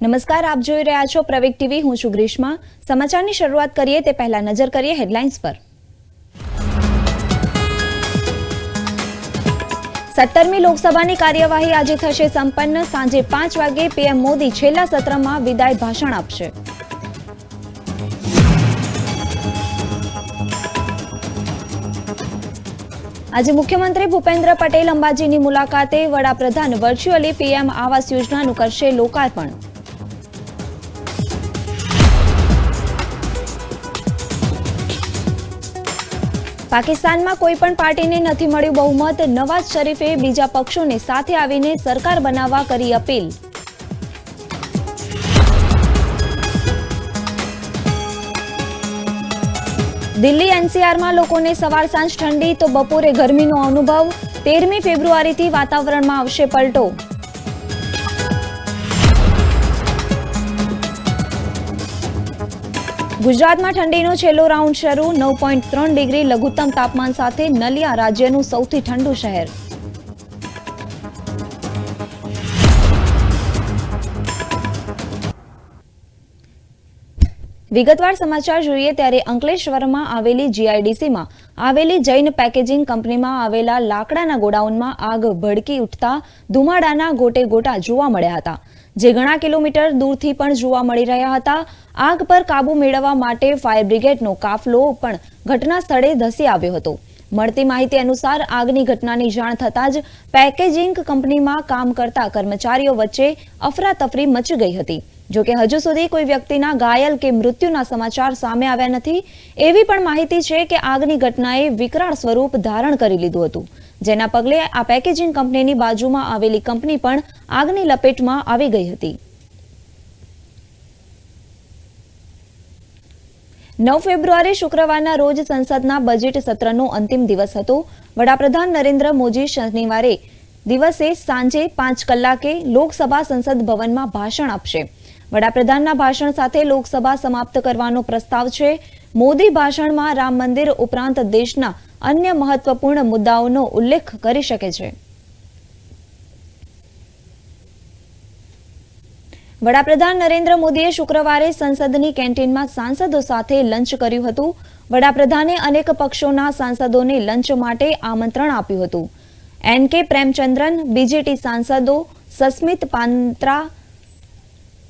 નમસ્કાર, આપ જોઈ રહ્યા છો પ્રવેગ ટીવી. હું છું ગ્રીષ્મા. સમાચારની શરૂઆત કરીએ તે પહેલા નજર કરીએ હેડલાઇન્સ પર. 17મી લોકસભાની કાર્યવાહી આજે થશે સંપન્ન. સાંજે 5 વાગે પીએમ મોદી છેલ્લા સત્રમાં વિદાય ભાષણ આપશે. આજે મુખ્યમંત્રી ભૂપેન્દ્ર પટેલ અંબાજીની મુલાકાતે. વડાપ્રધાન વર્ચ્યુઅલી પીએમ આવાસ યોજનાનું કરશે લોકાર્પણ. પાકિસ્તાનમાં કોઈ પણ પાર્ટીને નથી મળ્યું બહુમત. નવાઝ શરીફે બીજા પક્ષોને સાથે આવીને સરકાર બનાવવા કરી અપીલ. દિલ્હી એનસીઆરમાં લોકોને સવાર સાંજ ઠંડી તો બપોરે ગરમીનો અનુભવ. 13મી ફેબ્રુઆરીથી વાતાવરણમાં આવશે પલટો. ગુજરાતમાં ઠંડીનો છેલ્લો રાઉન્ડ શરૂ. 9.3 ડિગ્રી લઘુત્તમ તાપમાન સાથે નલિયા રાજ્યનું સૌથી ઠંડુ શહેર. વિગતવાર સમાચાર જોઈએ ત્યારે અંકલેશ્વરમાં આવેલી જીઆઈડીસીમાં આવેલી જૈન પેકેજિંગ કંપનીમાં આવેલા લાકડાના ગોડાઉનમાં આગ ભડકી ઉઠતા ધુમાડાના ગોટે ગોટા જોવા મળ્યા હતા, જે ઘણા કિલોમીટર દૂરથી પણ જોવા મળી રહ્યા હતા. આગ પર કાબુ મેળવવા માટે ફાયર બ્રિગેડનો કાફલો પણ ઘટના સ્થળે ધસી આવ્યો હતો. મળતી માહિતી અનુસાર આગની ઘટનાની જાણ થતાં જ પેકેજિંગ કંપનીમાં કામ કરતા કર્મચારીઓ વચ્ચે અફરાતફરી મચી ગઈ હતી. જોકે હજુ સુધી કોઈ વ્યક્તિના ઘાયલ કે મૃત્યુના સમાચાર સામે આવ્યા નથી. એવી પણ માહિતી છે કે આગની ઘટનાએ વિકરાળ સ્વરૂપ ધારણ કરી લીધું હતું, જેના પગલે આ પેકેજિંગ કંપનીની બાજુમાં આવેલી કંપની પણ આગની લપેટમાં આવી ગઈ હતી. 9 ફેબ્રુઆરી શુક્રવારના રોજ સંસદના બજેટ સત્રનો અંતિમ દિવસ હતો. વડાપ્રધાન નરેન્દ્ર મોદી શનિવારે દિવસે સાંજે 5 કલાકે લોકસભા સંસદ ભવનમાં ભાષણ આપશે. વડાપ્રધાનના ભાષણ સાથે લોકસભા સમાપ્ત કરવાનો પ્રસ્તાવ છે. મોદી ભાષણમાં રામ મંદિર ઉપરાંત દેશના અન્ય મહત્વપૂર્ણ મુદ્દાઓનો ઉલ્લેખ કરી શકે છે. વડાપ્રધાન નરેન્દ્ર મોદીએ શુક્રવારે સંસદની કેન્ટીનમાં સાંસદો સાથે લંચ કર્યું હતું. વડાપ્રધાને અનેક પક્ષોના સાંસદોને લંચ માટે આમંત્રણ આપ્યું હતું. એન.કે. પ્રેમચંદ્રન, બીજેટી સાંસદો સસ્મિત પાંત્રા,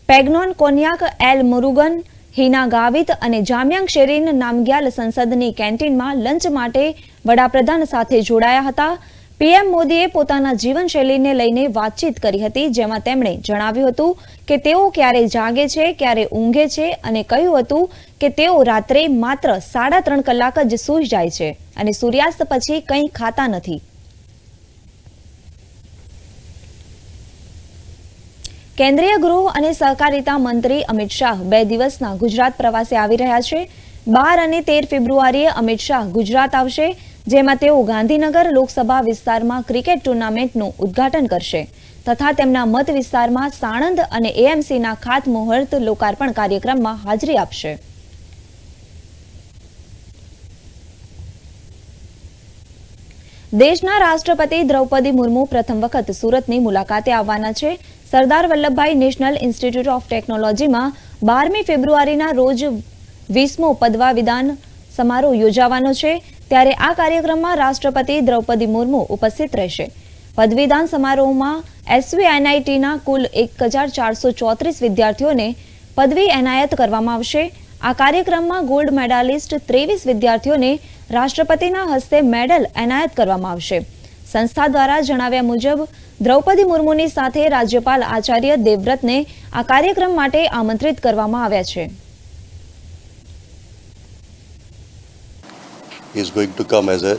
પેગ્નોન કોન્યાક, એલ મુરુગન, હિના ગાવિત અને જામ્યાંગ શેરીન નામગ્યાલ સંસદની કેન્ટીનમાં લંચ માટે વડાપ્રધાન સાથે જોડાયા હતા. પીએમ મોદીએ પોતાના જીવનશૈલીને લઈને વાતચીત કરી હતી, જેમાં તેમણે જણાવ્યું હતું કે તેઓ ક્યારે જાગે છે, ક્યારે ઊંઘે છે અને કહ્યું હતું કે તેઓ રાત્રે માત્ર 3.5 કલાક જ સૂઈ જાય છે અને સૂર્યાસ્ત પછી કંઈ ખાતા નથી. કેન્દ્રીય ગૃહ અને સહકારિતા મંત્રી અમિત શાહ 2 દિવસના ગુજરાત પ્રવાસે આવી રહ્યા છે. 12 અને 13 ફેબ્રુઆરીએ અમિત શાહ ગુજરાત આવશે, જેમાં તેઓ ગાંધીનગર લોકસભા વિસ્તારમાં ક્રિકેટ ટુર્નામેન્ટનું ઉદ્ઘાટન કરશે તથા તેમના મત વિસ્તારમાં સાણંદ અને એએમસીના ખાતમુહૂર્ત લોકાર્પણ કાર્યક્રમમાં હાજરી આપશે. દેશના રાષ્ટ્રપતિ દ્રૌપદી મુર્મુ પ્રથમ વખત સુરતની મુલાકાતે આવવાના છે. Sardar Vallabhbhai national institute of ટેકનોલોજીમાં 12મી ફેબ્રુઆરીના રોજ 20મો પદવા વિદાન સમારોહ યોજાવાનો છે. ત્યારે આ કાર્યક્રમમાં રાષ્ટ્રપતિ દ્રૌપદી મુર્મુ ઉપસ્થિત રહેશે. પદવીદાન સમારોહમાં એસવીએનઆઈટીના કુલ 1434 વિદ્યાર્થીઓને પદવી એનાયત કરવામાં આવશે. આ કાર્યક્રમમાં ગોલ્ડ મેડાલિસ્ટ 23 વિદ્યાર્થીઓને રાષ્ટ્રપતિના હસ્તે મેડલ એનાયત કરવામાં આવશે. સંસ્થા દ્વારા જણાવ્યા મુજબ દ્રૌપદી મુર્મુની સાથે રાજ્યપાલ આચાર્ય દેવવ્રતને આ કાર્યક્રમ માટે આમંત્રિત કરવામાં આવ્યા છે. Is going to come as a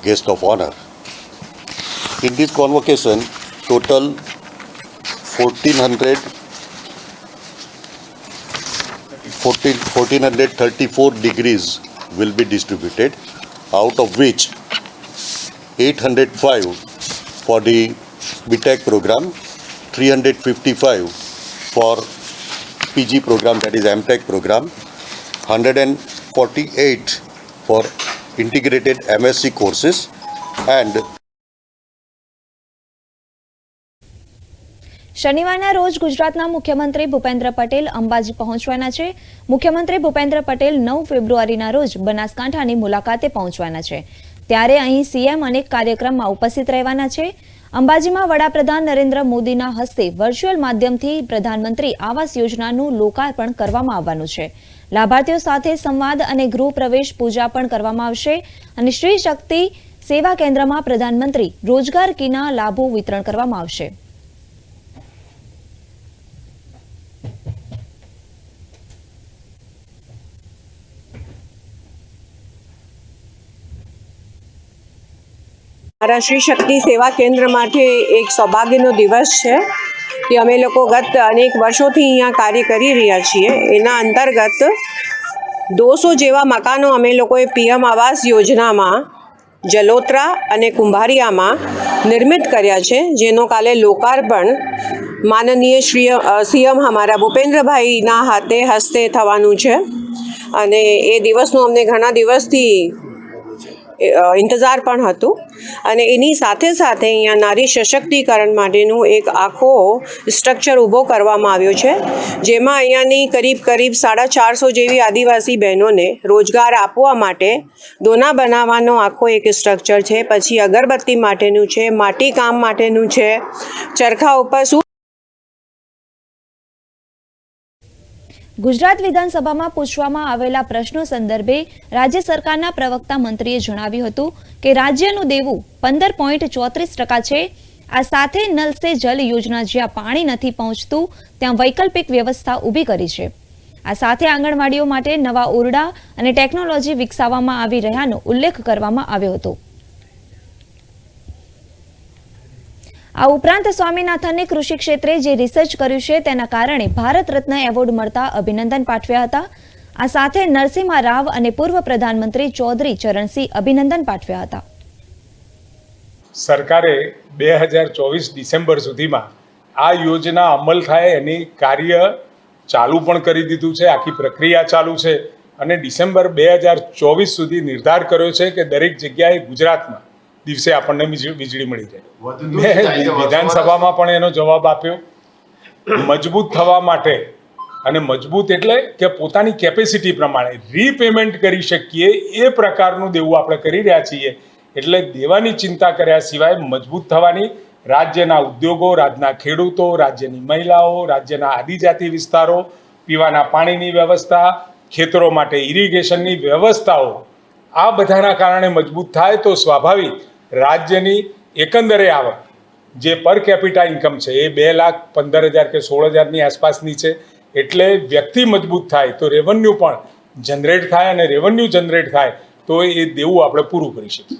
guest of honor. In this convocation, total 1434 degrees will be distributed, out of which 805 for the BTech program, 355 for PG program, that is MTech program, 148 for integrated MSc courses and શનિવારના રોજ ગુજરાતના મુખ્યમંત્રી ભૂપેન્દ્ર પટેલ અંબાજી પહોંચવાના છે. મુખ્યમંત્રી ભૂપેન્દ્ર પટેલ 9 ફેબ્રુઆરીના રોજ બનાસકાંઠાની મુલાકાતે પહોંચવાના છે. ત્યારે અહીં સીએમ અનેક કાર્યક્રમમાં ઉપસ્થિત રહેવાના છે. અંબાજીમાં વડાપ્રધાન નરેન્દ્ર મોદીના હસ્તે વર્ચ્યુઅલ માધ્યમથી પ્રધાનમંત્રી આવાસ યોજનાનું લોકાર્પણ કરવામાં આવવાનું છે. લાભાર્થીઓ સાથે સંવાદ અને ગૃહ પ્રવેશ પૂજા પણ કરવામાં આવશે અને શ્રી શક્તિ સેવા કેન્દ્રમાં પ્રધાનમંત્રી રોજગાર કીના લાભો વિતરણ કરવામાં આવશે. મારા શ્રી શક્તિ સેવા કેન્દ્ર માટે એક સૌભાગ્યનો દિવસ છે કે અમે લોકો ગત અનેક વર્ષોથી અહીંયા કાર્ય કરી રહ્યા છીએ. એના અંતર્ગત 200 જેવા મકાનો અમે લોકોએ પીએમ આવાસ યોજનામાં જલોત્રા અને કુંભારિયામાં નિર્મિત કર્યા છે, જેનો કાલે લોકાર્પણ માનનીય સીએમ અમારા ભૂપેન્દ્રભાઈના હસ્તે થવાનું છે. અને એ દિવસનું અમને ઘણા દિવસથી ઇંતજાર પણ હતું. અને એની સાથે સાથે અહીંયા નારી સશક્તિકરણ માટેનું એક આખો સ્ટ્રક્ચર ઊભો કરવામાં આવ્યો છે, જેમાં અહીંયાની કરીબ 450 જેવી આદિવાસી બહેનોને રોજગાર આપવા માટે દોના બનાવવાનો આખો એક સ્ટ્રક્ચર છે. પછી અગરબત્તી માટેનું છે, માટી કામ માટેનું છે, ચરખા ઉપર ગુજરાત વિધાનસભામાં પૂછવામાં આવેલા પ્રશ્નો સંદર્ભે રાજ્ય સરકારના પ્રવક્તા મંત્રીએ જણાવ્યું હતું કે રાજ્યનું દેવું 15.34% છે. આ સાથે નલ સે જલ યોજના જ્યાં પાણી નથી પહોંચતું ત્યાં વૈકલ્પિક વ્યવસ્થા ઊભી કરી છે. આ સાથે આંગણવાડીઓ માટે નવા ઓરડા અને ટેકનોલોજી વિકસાવવામાં આવી રહ્યાનો ઉલ્લેખ કરવામાં આવ્યો હતો. આ ઉપરાંત સ્વામીનાથનને કૃષિ ક્ષેત્રે જે રિસર્ચ કર્યું છે તેના કારણે ભારત રત્ન એવોર્ડ મળતા અભિનંદન પાઠવ્યા હતા. આ સાથે નરસિંહા રાવ અને પૂર્વ પ્રધાનમંત્રી ચૌધરી ચરણસિંહ અભિનંદન પાઠવ્યા હતા. સરકારે 2024 ડિસેમ્બર સુધીમાં આ યોજના અમલ થાય એની કાર્ય ચાલુ પણ કરી દીધું છે. આખી પ્રક્રિયા ચાલુ છે અને ડિસેમ્બર 2024 સુધી નિર્ધાર કર્યો છે કે દરેક જગ્યાએ ગુજરાતમાં દિવસે આપણને વીજળી મળી જાય. મેં વિધાનસભામાં પણ એનો જવાબ આપ્યો. મજબૂત થવા માટે, અને મજબૂત એટલે કે પોતાની કેપેસિટી પ્રમાણે રીપેમેન્ટ કરી શકીએ એ પ્રકારનું દેવું આપણે કરી રહ્યા છીએ. એટલે દેવાની ચિંતા કર્યા સિવાય મજબૂત થવાની રાજ્યના ઉદ્યોગો, રાજ્યના ખેડૂતો, રાજ્યની મહિલાઓ, રાજ્યના આદિજાતિ વિસ્તારો, પીવાના પાણીની વ્યવસ્થા, ખેતરો માટે ઇરિગેશનની વ્યવસ્થાઓ, આ બધાના કારણે મજબૂત થાય તો સ્વાભાવિક રાજ્યની એકંદરે આવક જે પર કેપિટા ઇન્કમ છે એ 2,15,000 કે 16,000ની આસપાસની છે. એટલે વ્યક્તિ મજબૂત થાય તો રેવન્યુ પણ જનરેટ થાય, અને રેવન્યુ જનરેટ થાય તો એ દેવું આપણે પૂરું કરી શકીએ.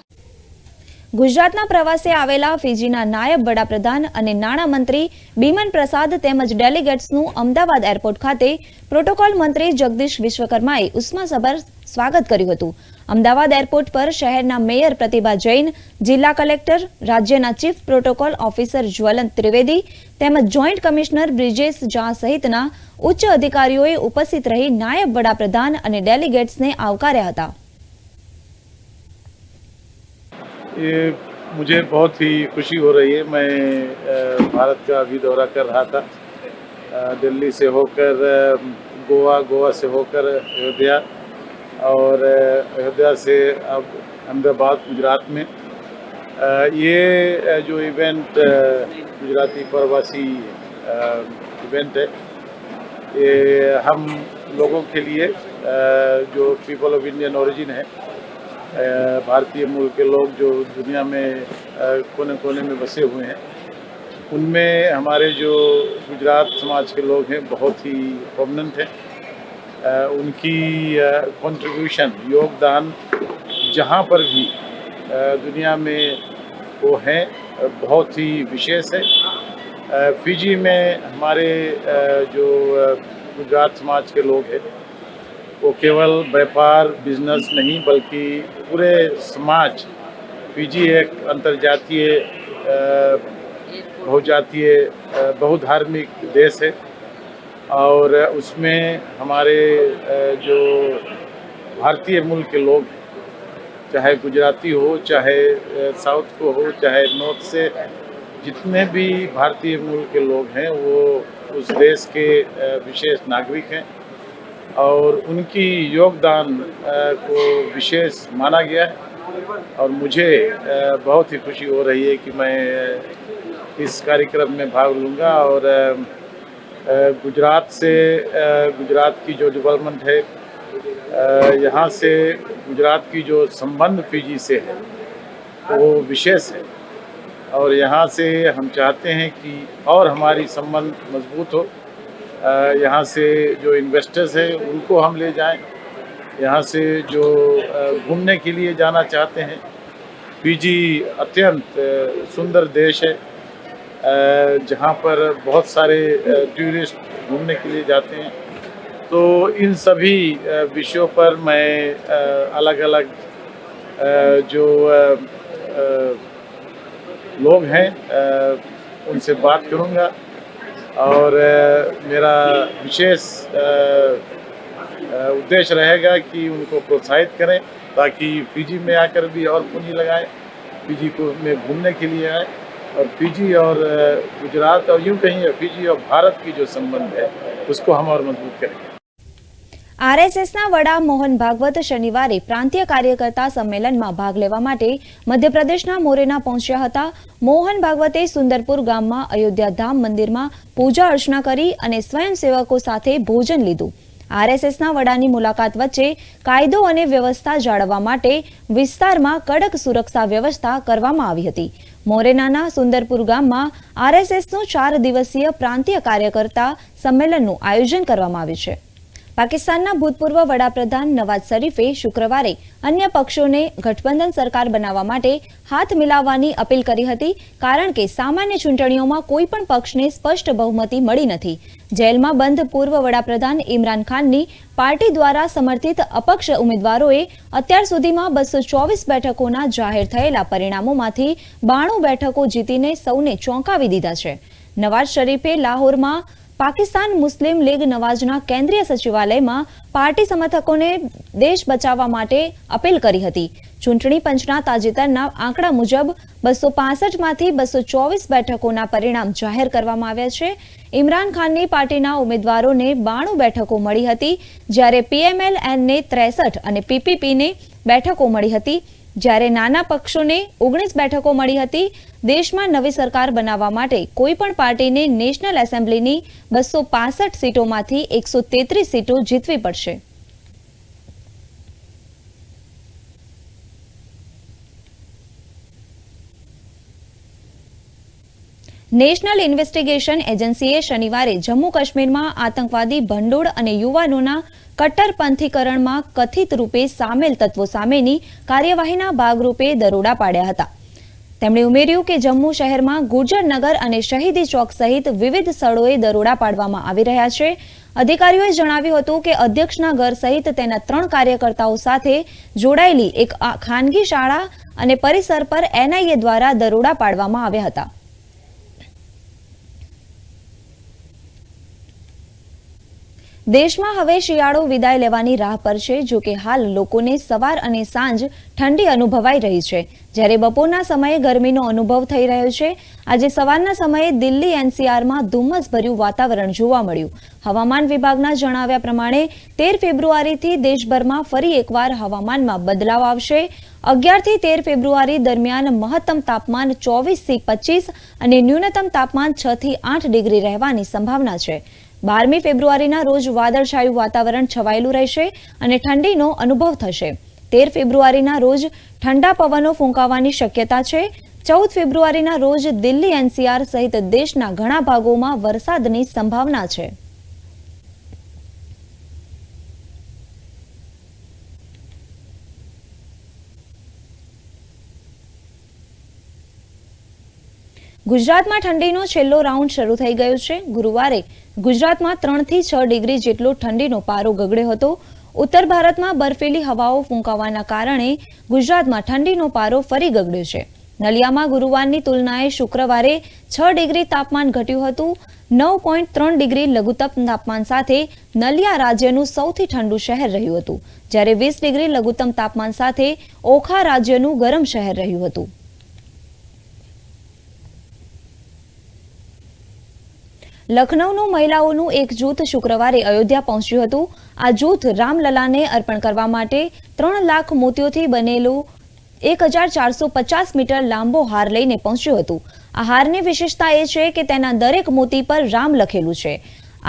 ગુજરાતના પ્રવાસે આવેલા ફિજીના નાયબ વડાપ્રધાન અને નાણામંત્રી બીમન પ્રસાદ તેમજ ડેલિગેટ્સનું અમદાવાદ એરપોર્ટ ખાતે પ્રોટોકોલ મંત્રી જગદીશ વિશ્વકર્માએ ઉષ્માસભર સ્વાગત કર્યું હતું. અમદાવાદ એરપોર્ટ પર શહેરના મેયર પ્રતિભા જૈન, જિલ્લા કલેક્ટર, રાજ્યના chief protocol officer Jwalant Trivedi તેમજ જોઈન્ટ કમિશનર બ્રિજેશ ઝા સહિતના ઉચ્ચ અધિકારીઓએ ઉપસ્થિત રહી નાયબ વડાપ્રધાન અને ડેલિગેટ્સને આવકાર્યા હતા. ये मुझे बहुत ही खुशी हो रही है. मैं भारत का अभी दौरा कर रहा था, दिल्ली से होकर गोवा, गोवा से होकर अयोध्या और अयोध्या से अब अहमदाबाद गुजरात में. ये जो इवेंट गुजराती प्रवासी इवेंट है, ये हम लोगों के लिए जो पीपल ऑफ इंडियन ओरिजिन है, भारतीय मूल के लोग जो दुनिया में कोने कोने में बसे हुए हैं, उनमें हमारे जो गुजरात समाज के लोग हैं बहुत ही प्रोमिनेंट हैं. उनकी कंट्रीब्यूशन, योगदान जहाँ पर भी दुनिया में वो हैं बहुत ही विशेष है. फिजी में हमारे जो गुजरात समाज के लोग हैं वो केवल व्यापार बिजनेस नहीं बल्कि पूरे समाज, फिजी एक अंतर्जातीय बहुजातीय बहुधार्मिक देश है और उसमें हमारे जो भारतीय मूल के लोग हैं, चाहे गुजराती हो, चाहे साउथ को हो, चाहे नॉर्थ से जितने भी भारतीय मूल के लोग हैं वो उस देश के विशेष नागरिक हैं और उनकी योगदान को विशेष माना गया है और मुझे बहुत ही खुशी हो रही है कि मैं इस कार्यक्रम में भाग लूँगा और गुजरात से गुजरात की जो डेवलपमेंट है यहाँ से गुजरात की जो संबंध फिजी से है वो विशेष है और यहाँ से हम चाहते हैं कि और हमारी संबंध मजबूत हो। यहाँ से जो इन्वेस्टर्स हैं उनको हम ले जाएं, यहाँ से जो घूमने के लिए जाना चाहते हैं। फिजी अत्यंत सुंदर देश है जहाँ पर बहुत सारे टूरिस्ट घूमने के लिए जाते हैं। तो इन सभी विषयों पर मैं अलग अलग जो लोग हैं उनसे बात करूंगा और मेरा विशेष उद्देश्य रहेगा कि उनको प्रोत्साहित करें ताकि फिजी में आकर भी और पूंजी लगाएं, फिजी को में घूमने के लिए आए और फिजी और गुजरात और यूँ कहीं फिजी और भारत की जो संबंध है उसको हम और मजबूत करें। આરએસએસના વડા મોહન ભાગવત શનિવારે પ્રાંતીય કાર્યકર્તા સંમેલનમાં ભાગ લેવા માટે મધ્યપ્રદેશના મોરેના પહોંચ્યા હતા. મોહન ભાગવતે સુંદરપુર ગામમાં અયોધ્યાધામ મંદિરમાં પૂજા અર્ચના કરી અને સ્વયંસેવકો સાથે ભોજન લીધું. આરએસએસના વડાની મુલાકાત વચ્ચે કાયદો અને વ્યવસ્થા જાળવવા માટે વિસ્તારમાં કડક સુરક્ષા વ્યવસ્થા કરવામાં આવી હતી. મોરેનાના સુંદરપુર ગામમાં આરએસએસનું 4 દિવસીય પ્રાંતીય કાર્યકર્તા સંમેલનનું આયોજન કરવામાં આવ્યું છે. પાકિસ્તાનના ભૂતપૂર્વ વડાપ્રધાન નવાઝ શરીફે શુક્રવારે અન્ય પક્ષોને ગઠબંધન સરકાર બનાવવા માટે હાથ મિલાવવાની અપીલ કરી હતી કારણ કે સામાન્ય ચૂંટણીઓમાં કોઈ પણ પક્ષને સ્પષ્ટ બહુમતી મળી નથી. જેલમાં બંધ પૂર્વ વડાપ્રધાન ઇમરાન ખાનની પાર્ટી દ્વારા સમર્થિત અપક્ષ ઉમેદવારોએ અત્યાર સુધીમાં 224 બેઠકોના જાહેર થયેલા પરિણામોમાંથી 92 બેઠકો જીતીને સૌને ચોંકાવી દીધા છે. નવાઝ શરીફે લાહોરમાં પાકિસ્તાન મુસ્લિમ લીગ નવાઝના કેન્દ્રીય સચિવાલયમાં પાર્ટી સમર્થકોને દેશ બચાવવા માટે અપીલ કરી હતી. ચૂંટણી પંચના તાજેતરના આંકડા મુજબ 265 માંથી 224 બેઠકોના પરિણામ જાહેર કરવામાં આવ્યા છે. ઇમરાન ખાનની પાર્ટીના ઉમેદવારોને 92 બેઠકો મળી હતી જ્યારે પીએમએલએનને 63 અને પીપીપીને બેઠકો મળી હતી જ્યારે નાના પક્ષોને 19 બેઠકો મળી હતી. દેશમાં નવી સરકાર બનાવવા માટે કોઈપણ પાર્ટીને નેશનલ એસેમ્બલીની 265 સીટોમાંથી 133 સીટો જીતવી પડશે. નેશનલ ઇન્વેસ્ટિગેશન એજન્સીએ શનિવારે જમ્મુ કાશ્મીરમાં આતંકવાદી ભંડોળ અને યુવાનોના કટ્ટરપંથીકરણમાં કથિત રૂપે સામેલ તત્વો સામેની કાર્યવાહીના ભાગરૂપે દરોડા પાડ્યા હતા. તેમણે ઉમેર્યું કે જમ્મુ શહેરમાં ગુર્જરનગર અને શહીદી ચોક સહિત વિવિધ સ્થળોએ દરોડા પાડવામાં આવી રહ્યા છે. અધિકારીઓએ જણાવ્યું હતું કે અધ્યક્ષના ઘર સહિત તેના 3 કાર્યકર્તાઓ સાથે જોડાયેલી એક ખાનગી શાળા અને પરિસર પર એનઆઈએ દ્વારા દરોડા પાડવામાં આવ્યા હતા. દેશમાં હવે શિયાળો વિદાય લેવાની રાહ પર છે. જો કે હાલ લોકોને સવાર અને સાંજ ઠંડી અનુભવાઈ રહી છે જ્યારે બપોરના સમયે ગરમીનો અનુભવ થઈ રહ્યો છે. આજે સવારના સમયે દિલ્હી એનસીઆરમાં ધુમ્મસભર્યું વાતાવરણ જોવા મળ્યું. હવામાન વિભાગના જણાવ્યા પ્રમાણે 13 ફેબ્રુઆરીથી દેશભરમાં ફરી એકવાર હવામાનમાં બદલાવ આવશે. 11 થી 13 ફેબ્રુઆરી દરમિયાન મહત્તમ તાપમાન 24 થી 25 અને ન્યૂનતમ તાપમાન 6 થી 8 ડિગ્રી રહેવાની સંભાવના છે. 12મી ફેબ્રુઆરીના રોજ વાદળછાયું વાતાવરણ છવાયેલું રહેશે અને ઠંડીનો અનુભવ થશે. 13 ફેબ્રુઆરીના રોજ ઠંડા પવનો ફૂંકાવાની શક્યતા છે. 14 ફેબ્રુઆરીના રોજ દિલ્હી એનસીઆર સહિત દેશના ઘણા ભાગોમાં વરસાદની સંભાવના છે. ગુજરાતમાં ઠંડીનો છેલ્લો રાઉન્ડ શરૂ થઈ ગયો છે. ગુરુવારે ગુજરાતમાં 3 થી 6 ડિગ્રી જેટલો ઠંડીનો પારો ગગડ્યો હતો. ઉત્તર ભારતમાં બર્ફીલી હવાઓ ફૂંકાવાના કારણે ગુજરાતમાં ઠંડીનો પારો ફરી ગગડ્યો છે. નલિયામાં ગુરુવારની तुलनाએ શુક્રવારે 6 ડિગ્રી તાપમાન ઘટ્યું હતું. 9.3 ડિગ્રી લઘુત્તમ તાપમાન સાથે નલિયા રાજ્યનું સૌથી ઠંડુ શહેર રહ્યું હતું જ્યારે 20 ડિગ્રી લઘુત્તમ તાપમાન સાથે ઓખા રાજ્યનું ગરમ શહેર રહ્યું હતું. લખનૌનું મહિલાઓનું એક જૂથ શુક્રવારે અયોધ્યા પહોંચ્યું હતું. આ જૂથ રામલલાને અર્પણ કરવા માટે 3 લાખ મોતીઓથી બનેલું 1450 મીટર લાંબો હાર લઈને પહોંચ્યું હતું. આ હારની વિશેષતા એ છે કે તેના દરેક મોતી પર રામ લખેલું છે.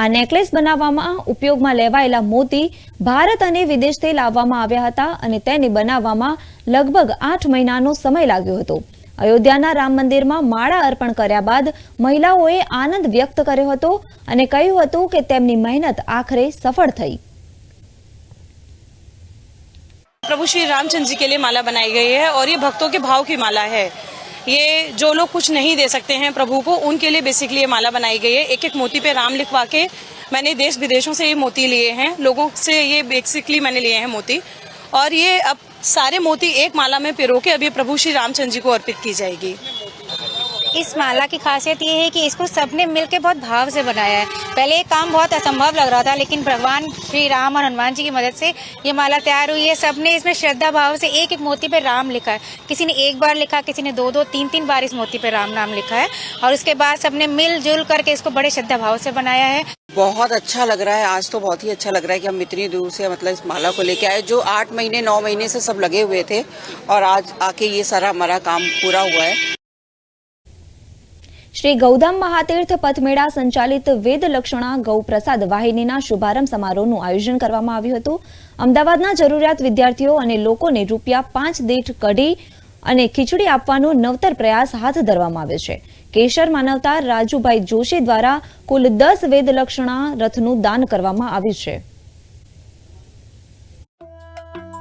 આ નેકલેસ બનાવવામાં ઉપયોગમાં લેવાયેલા મોતી ભારત અને વિદેશથી લાવવામાં આવ્યા હતા અને તેને બનાવવામાં લગભગ 8 મહિનાનો સમય લાગ્યો હતો. અયોધ્યાના રામ મંદિરમાં માળા અર્પણ કર્યા બાદ મહિલાઓએ આનંદ વ્યક્ત કર્યો હતો અને કહ્યું હતું કે તેમની મહેનત આખરે સફળ થઈ. प्रभु श्री रामचंद्र जी के लिए माला बनाई गई है और ये भक्तों के भाव की माला है. ये जो लोग कुछ नहीं दे सकते हैं प्रभु को, उनके लिए बेसिकली ये माला बनाई गई है. एक एक मोती पे राम लिखवा के मैंने देश विदेशों से ये मोती लिए हैं, लोगों से ये बेसिकली मैंने लिए हैं मोती, और ये अब सारे मोती एक माला में पिरो के अब ये प्रभु श्री रामचंद्र जी को अर्पित की जाएगी. इस माला की खासियत ये है कि इसको सबने मिलकर बहुत भाव से बनाया है. पहले ये काम बहुत असंभव लग रहा था, लेकिन भगवान श्री राम और हनुमान जी की मदद से ये माला तैयार हुई है. सबने इसमें श्रद्धा भाव से एक एक मोती पे राम लिखा है. किसी ने एक बार लिखा, किसी ने 2-2, 3-3 बार इस मोती पे राम नाम लिखा है, और उसके बाद सबने मिलजुल करके इसको बड़े श्रद्धा भाव से बनाया है. बहुत अच्छा लग रहा है. आज तो बहुत ही अच्छा लग रहा है कि हम इतनी दूर से मतलब इस माला को लेके आए, जो 8 महीने 9 महीने से सब लगे हुए थे, और आज आके ये सारा हमारा काम पूरा हुआ है. શ્રી ગૌધામ મહાતીર્થ પથમેળા સંચાલિત વેદલક્ષણા ગૌ પ્રસાદ વાહિનીના શુભારંભ સમારોહનું આયોજન કરવામાં આવ્યું હતું. અમદાવાદના જરૂરિયાત વિદ્યાર્થીઓ અને લોકોને ₹5 દીઠ કઢી અને ખીચડી આપવાનો નવતર પ્રયાસ હાથ ધરવામાં આવ્યો છે. કેશર માનવતા રાજુભાઈ જોશી દ્વારા કુલ 10 વેદલક્ષણા રથનું દાન કરવામાં આવ્યું છે.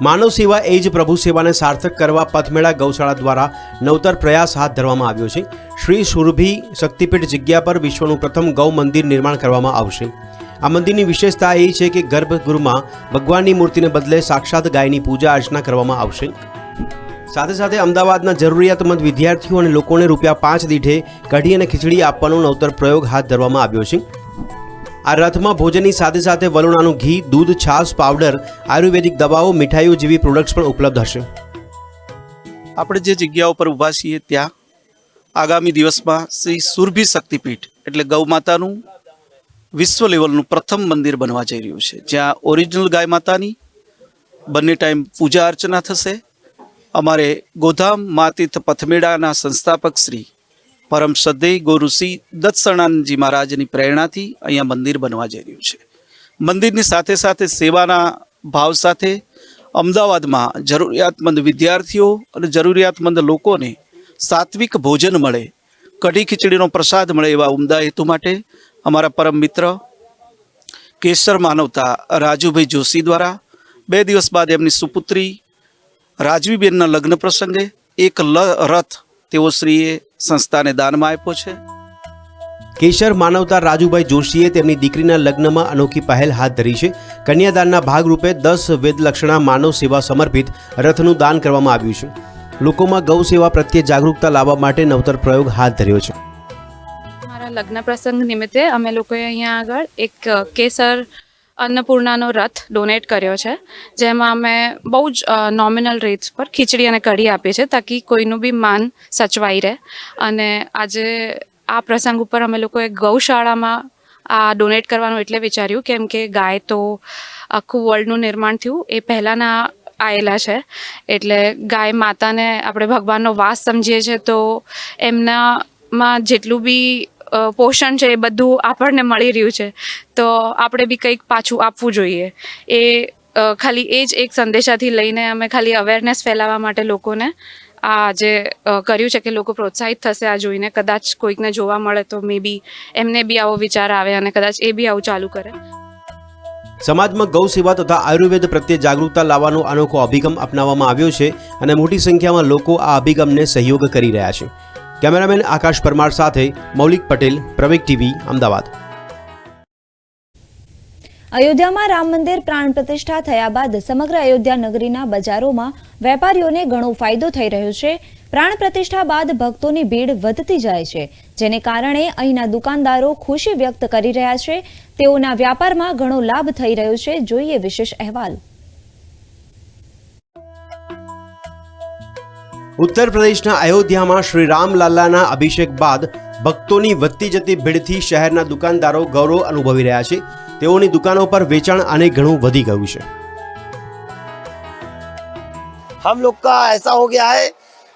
માનવ સેવા એ જ પ્રભુ સેવાને સાર્થક કરવા પથમેળા ગૌશાળા દ્વારા નવતર પ્રયાસ હાથ ધરવામાં આવ્યો છે. શ્રી સુરભી શક્તિપીઠ જગ્યા પર વિશ્વનું પ્રથમ ગૌ મંદિર નિર્માણ કરવામાં આવશે. આ મંદિરની વિશેષતા એ છે કે ગર્ભગૃહમાં ભગવાનની મૂર્તિને બદલે સાક્ષાત ગાયની પૂજા અર્ચના કરવામાં આવશે. સાથે સાથે અમદાવાદના જરૂરિયાતમંદ વિદ્યાર્થીઓ અને લોકોને ₹5 દીઠે કઢી અને ખીચડી આપવાનો નવતર પ્રયોગ હાથ ધરવામાં આવ્યો છે. આ રથમાં ભોજનની સાથે સાથે વલોણાનું ઘી, દૂધ, છાશ, પાવડર, આયુર્વેદિક દવાઓ, મીઠાઈઓ જેવી પ્રોડક્ટ્સ પણ ઉપલબ્ધ હશે. આપણે જે જગ્યા ઉપર ઊભા છીએ ત્યાં આગામી દિવસમાં શ્રી સુરભી શક્તિપીઠ એટલે ગૌ માતાનું વિશ્વ લેવલનું પ્રથમ મંદિર બનવા જઈ રહ્યું છે, જ્યાં ઓરિજિનલ ગાય માતાની બંને ટાઈમ પૂજા અર્ચના થશે. અમારે ગોધામ માતીર્થ પથમેળાના સંસ્થાપક શ્રી પરમ શ્રદ્ધેય ગુરુશ્રી દત્તસણાનંદજી મહારાજની પ્રેરણાથી અહીંયા મંદિર બનવા જઈ રહ્યું છે. મંદિરની સાથે સાથે સેવાના ભાવ સાથે અમદાવાદમાં જરૂરિયાતમંદ વિદ્યાર્થીઓ અને જરૂરિયાતમંદ લોકોને સાત્વિક ભોજન મળે, કઢી ખીચડીનો પ્રસાદ મળે, એવા ઉમદા હેતુ માટે અમારા પરમ મિત્ર કેશર માનવતા રાજુભાઈ જોશી દ્વારા 2 દિવસ બાદ એમની સુપુત્રી રાજવીબેનના લગ્ન પ્રસંગે એક રથ તેઓ શ્રીએ સંસ્થાને દાનમાં આપ્યો છે. કેશર માનવતા રાજુભાઈ જોશીએ તેમની દીકરીના લગ્નમાં અનોખી પહેલ હાથ ધરી છે. કન્યાદાનના ભાગરૂપે 10 વેદલક્ષણા માનવ સેવા સમર્પિત રથનું દાન કરવામાં આવ્યું છે. લોકોમાં ગૌ સેવા પ્રત્યે જાગૃતતા લાવવા માટે નવતર પ્રયોગ હાથ ધર્યો છે. મારા લગ્ન પ્રસંગ નિમિત્તે અમે લોકોએ અહીંયા આગળ એક કેસર અન્નપૂર્ણાનો રથ ડોનેટ કર્યો છે, જેમાં અમે બહુ જ નોમિનલ રેટ્સ પર ખીચડી અને કઢી આપીએ છીએ, તાકી કોઈનું બી માન સચવાઈ રહે. અને આજે આ પ્રસંગ ઉપર અમે લોકોએ ગૌશાળામાં આ ડોનેટ કરવાનું એટલે વિચાર્યું કેમ કે ગાય તો આખું વર્લ્ડનું નિર્માણ થયું એ પહેલાંના આવેલા છે, એટલે ગાય માતાને આપણે ભગવાનનો વાસ સમજીએ છીએ, તો એમનામાં જેટલું બી પોષણ છે એ બધું આપણને મળી રહ્યું છે, તો આપણે બી કંઈક પાછું આપવું જોઈએ. એ ખાલી એ જ એક સંદેશાથી લઈને અમે ખાલી અવેરનેસ ફેલાવવા માટે લોકોને આ જે કર્યું છે કે લોકો પ્રોત્સાહિત થશે આ જોઈને. કદાચ કોઈકને જોવા મળે તો મે બી એમને બી આવો વિચાર આવે અને કદાચ એ બી આવું ચાલુ કરે. સમાજમાં ગૌ સેવા તથા આયુર્વેદ પ્રત્યે જાગૃતતા લાવવાનો અનોખો અભિગમ અપનાવવામાં આવ્યો છે અને મોટી સંખ્યામાં લોકો આ અભિગમને સહયોગ કરી રહ્યા છે. કેમેરામેન આકાશ પરમાર સાથે મૌલિક પટેલ, પ્રવેગ ટીવી, અમદાવાદ. અયોધ્યામાં રામ મંદિર પ્રાણ પ્રતિષ્ઠા થયા બાદ સમગ્ર અયોધ્યા નગરીના બજારોમાં વેપારીઓને ઘણો ફાયદો થઈ રહ્યો છે. પ્રાણ પ્રતિષ્ઠા બાદ ભક્તોની ભીડ વધતી જાય છે, જેને કારણે અહીંના દુકાનદારો ખુશી વ્યક્ત કરી રહ્યા છે. તેઓના વ્યાપારમાં ઘણો લાભ થઈ રહ્યો છે. જોઈએ વિશેષ અહેવાલ. ઉત્તર પ્રદેશના અયોધ્યામાં શ્રી રામલલ્લાના અભિષેક બાદ ભક્તોની વધતી જતી ભીડથી શહેરના દુકાનદારો ગૌરવ અનુભવી રહ્યા છે. તેઓની દુકાનો પર વેચાણ આને ઘણું વધી ગયું છે. हम लोग का ऐसा हो गया है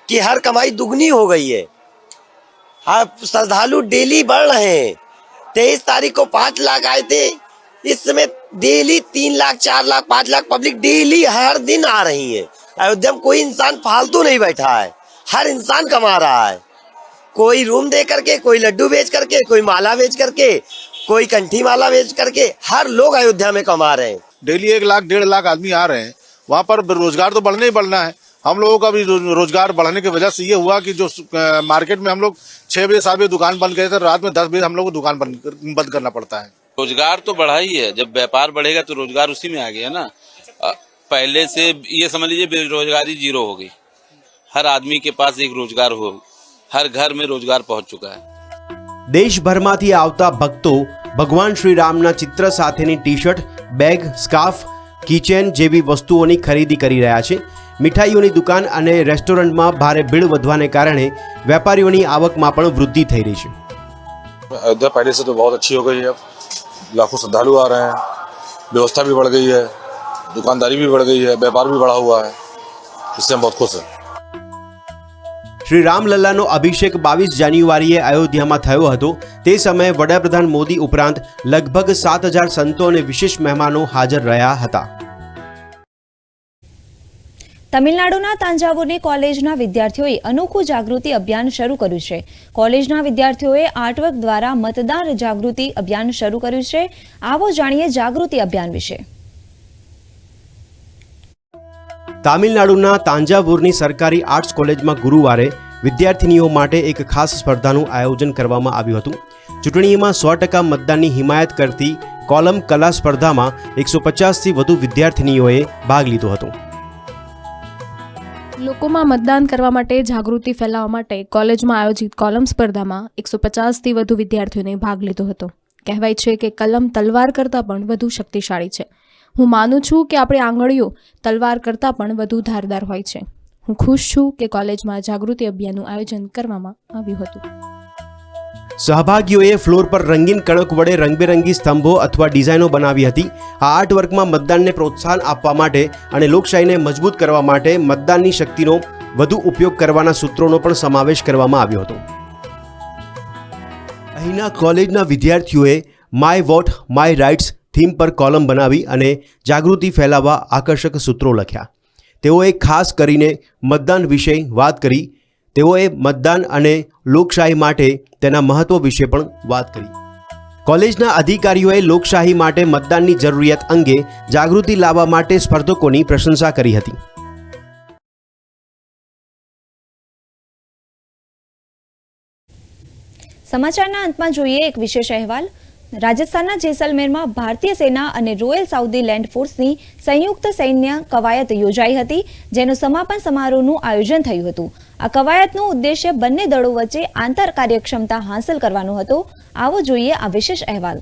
कि हर कमाई दुगनी हो गई है. हाँ, श्रद्धालु डेली बढ़ रहे हैं. 23 तारीख को 5 लाख आए थे. इस समय daily 3 lakh 4 lakh 5 lakh public daily हर दिन आ रही है. अयोध्या में कोई इंसान फालतू नहीं बैठा है. हर इंसान कमा रहा है. कोई रूम दे करके, कोई लड्डू बेच करके, कोई माला बेच करके, कोई कंठी माला बेच करके, हर लोग अयोध्या में कमा रहे हैं. डेली 1 लाख 1.5 लाख आदमी आ रहे हैं. वहाँ पर रोजगार तो बढ़ना ही बढ़ना है. हम लोगों का भी रोजगार बढ़ने की वजह से ये हुआ कि जो मार्केट में हम लोग 6 बजे 7 बजे दुकान बंद करे थे, रात में 10 बजे हम लोग को दुकान बंद करना पड़ता है. रोजगार तो बढ़ा ही है. जब व्यापार बढ़ेगा तो रोजगार उसी में आ गया ना. पहले से ये समझ लीजिए बेरोजगारी 0 हो गई. हर आदमी के पास एक रोजगार हो, हर घर में रोजगार पहुंच चुका है. દેશભરમાંથી આવતા ભક્તો ભગવાન શ્રી રામના ચિત્ર સાથેની ટી-શર્ટ, બેગ, સ્કાર્ફ, કીચેન જેવી વસ્તુઓની ખરીદી કરી રહ્યા છે. મીઠાઈઓની દુકાન અને રેસ્ટોરન્ટમાં ભારે ભીડ વધવાને કારણે વેપારીઓની આવકમાં પણ વૃદ્ધિ થઈ રહી છે. अयोध्या पहले से तो बहुत अच्छी हो गई है. अब लाखों श्रद्धालु आ रहे हैं. व्यवस्था भी बढ़ गई है, दुकानदारी भी बढ़ गई है, व्यापार भी बढ़ा हुआ है. इससे हम बहुत खुश हैं. શ્રી રામલલ્લાનો અભિષેક 22 જાન્યુઆરીએ અયોધ્યામાં થયો હતો. તે સમયે વડાપ્રધાન મોદી ઉપરાંત લગભગ 7,000 સંતો અને વિશેષ મહેમાનો હાજર રહ્યા હતા. તમિલનાડુના તાંજાવુરની કોલેજના વિદ્યાર્થીઓએ અનોખું જાગૃતિ અભિયાન શરૂ કર્યું છે. કોલેજના વિદ્યાર્થીઓએ આર્ટવર્ક દ્વારા મતદાર જાગૃતિ અભિયાન શરૂ કર્યું છે. આવો જાણીએ જાગૃતિ અભિયાન વિશે. તામિલનાડુના તાંજાવુરની સરકારી આર્ટ્સ કોલેજમાં ગુરુવારે વિદ્યાર્થીનીઓ માટે એક ખાસ સ્પર્ધાનું આયોજન કરવામાં આવ્યું હતું. ચૂંટણીમાં 100% મતદાનની હિમાયત કરતી કોલમ કલા સ્પર્ધામાં 150થી વધુ વિદ્યાર્થીનીઓએ ભાગ લીધો હતો. લોકોમાં મતદાન કરવા માટે જાગૃતિ ફેલાવવા માટે કોલેજમાં આયોજિત કોલમ સ્પર્ધામાં 150થી વધુ વિદ્યાર્થીઓને ભાગ લીધો હતો. કહેવાય છે કે કલમ તલવાર કરતાં પણ વધુ શક્તિશાળી છે. હું માનું છું કે આપણી આંગળીઓ તલવાર કરતાં પણ વધુ ધારદાર હોય છે. હું ખુશ છું કે કોલેજમાં જાગૃતિ અભિયાનનું આયોજન કરવામાં આવ્યું હતું. સહભાગીઓએ ફ્લોર પર રંગીન કણક વડે રંગબેરંગી સ્તંભો અથવા ડિઝાઇનો બનાવી હતી. આ આર્ટવર્કમાં મતદાનને પ્રોત્સાહન આપવા માટે અને લોકશાહીને મજબૂત કરવા માટે મતદાનની શક્તિનો વધુ ઉપયોગ કરવાના સૂત્રોનો પણ સમાવેશ કરવામાં આવ્યો હતો. અહીંના કોલેજના વિદ્યાર્થીઓએ my vote my rights theme પર કોલમ બનાવી અને જાગૃતિ ફેલાવવા આકર્ષક સૂત્રો લખ્યા. તેઓએ ખાસ કરીને મતદાન વિશે વાત કરી. તેઓએ મતદાન અને લોકશાહી માટે તેના મહત્વ વિશે પણ વાત કરી. કોલેજના અધિકારીઓએ લોકશાહી માટે મતદાનની જરૂરિયાત અંગે જાગૃતિ લાવવા માટે સ્પર્ધકોની પ્રશંસા કરી હતી. સમાચારના અંતમાં જોઈએ એક વિશેષ અહેવાલ. રાજસ્થાનના જેસલમેરમાં ભારતીય સેના અને રોયલ સાઉદી લેન્ડ ફોર્સની સંયુક્ત સૈન્ય કવાયત યોજાઈ હતી, જેનું સમાપન સમારોહનું આયોજન થયું હતું. આ કવાયતનો ઉદ્દેશ્ય બંને દળો વચ્ચે આંતર કાર્યક્ષમતા હાંસલ કરવાનો હતો. આવો જોઈએ આ વિશેષ અહેવાલ.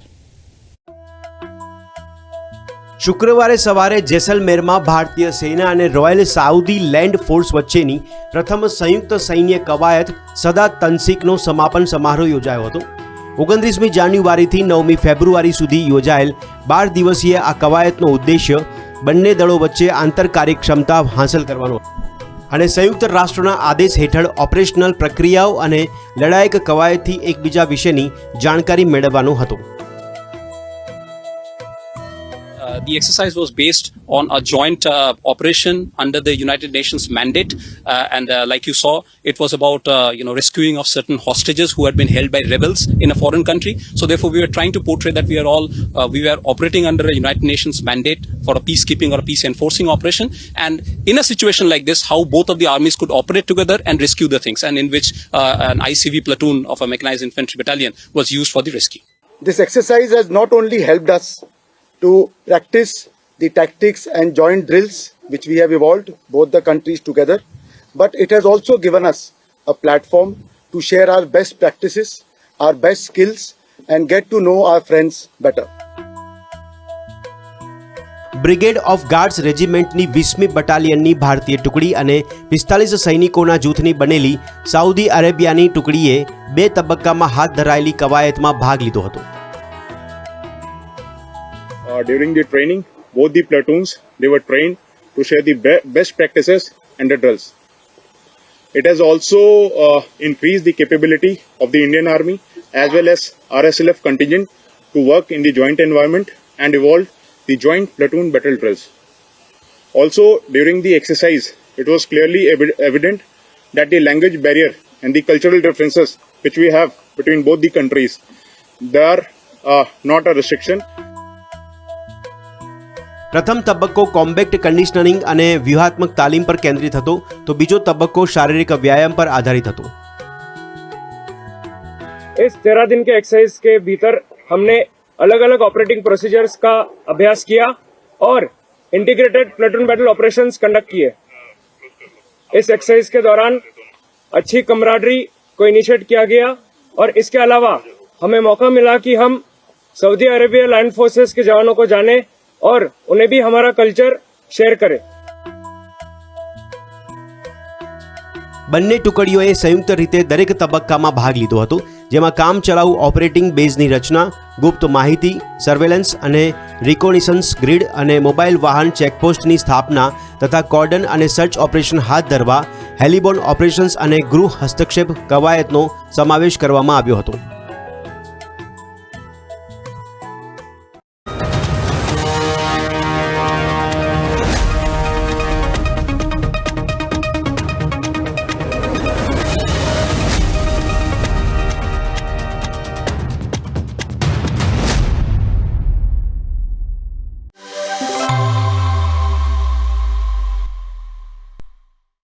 શુક્રવારે સવારે જેસલમેરમાં ભારતીય સેના અને રોયલ સાઉદી લેન્ડ ફોર્સ વચ્ચેની પ્રથમ સંયુક્ત સૈન્ય કવાયત સદા તનસીકનો સમાપન સમારોહ યોજાયો હતો. 29મી જાન્યુઆરીથી 9મી ફેબ્રુઆરી સુધી યોજાયેલ 12 દિવસીય આ કવાયતનો ઉદ્દેશ્ય બંને દળો વચ્ચે આંતર કાર્યક્ષમતા હાંસલ કરવાનો અને સંયુક્ત રાષ્ટ્રના આદેશ હેઠળ ઓપરેશનલ પ્રક્રિયાઓ અને લડાયક કવાયતથી એકબીજા વિશેની જાણકારી મેળવવાનો હતો. The exercise was based on a joint operation under the United Nations mandate, and like you saw, it was about rescuing of certain hostages who had been held by rebels in a foreign country. So therefore, we were trying to portray that we were operating under a United Nations mandate for a peacekeeping or a peace enforcing operation, and in a situation like this, how both of the armies could operate together and rescue the things, and in which an ICV platoon of a mechanized infantry battalion was used for the rescue. This exercise has not only helped us to practice the tactics and joint drills which we have evolved, both the countries together, but it has also given us a platform to share our best practices, our best skills, and get to know our friends better. Brigade of guards રેજિમેન્ટની 20મી બટાલિયનની ભારતીય ટુકડી અને 45 સૈનિકોના જૂથની બનેલી Saudi અરેબિયાની ટુકડીએ 2 તબક્કામાં હાથ ધરાયેલી કવાયતમાં ભાગ લીધો હતો. During the training, both the platoons, they were trained to share the best practices and the drills. It has also increased the capability of the Indian Army as well as RSLF contingent to work in the joint environment and evolve the joint platoon battle drills. Also, during the exercise, it was clearly evident that the language barrier and the cultural differences which we have between both the countries, they are not a restriction. પ્રથમ તબક્કો કોમ્બેક્ટ કન્ડિશનરિંગ અને વ્યૂહાત્મક તાલીમ પર કેન્દ્રિત હતો તો બીજો તબક્કો શારીરિક વ્યાયામ પર આધારિત હતો. इस 13 दिन के एक्सरसाइज के भीतर हमने अलग अलग ऑपरेटिंग प्रोसीजर्स का अभ्यास किया और integrated platoon battle operations conduct किए. इस एक्सरसाइज के दौरान अच्छी कमराडरी को इनिशिएट किया गया और इसके अलावा हमें मौका मिला कि हम सऊदी अरेबिया लैंड फोर्सेस के जवानों को जाने और उन्हें भी हमारा कल्चर शेयर करें. બંને ટુકડીઓએ સંયુક્ત રીતે દરેક તબક્કામાં ભાગ લીધો હતો, જેમાં કામચલાઉ ઓપરેટિંગ બેઝની રચના, ગુપ્ત માહિતી, સર્વેલન્સ અને રિકોનિસન્સ ગ્રીડ અને મોબાઈલ વાહન ચેકપોસ્ટની સ્થાપના તથા કોર્ડન અને સર્ચ ઓપરેશન હાથ ધરવા, હેલિબોર્ન ઓપરેશન્સ અને ગૃહ હસ્તક્ષેપ કવાયતનો સમાવેશ કરવામાં આવ્યો હતો.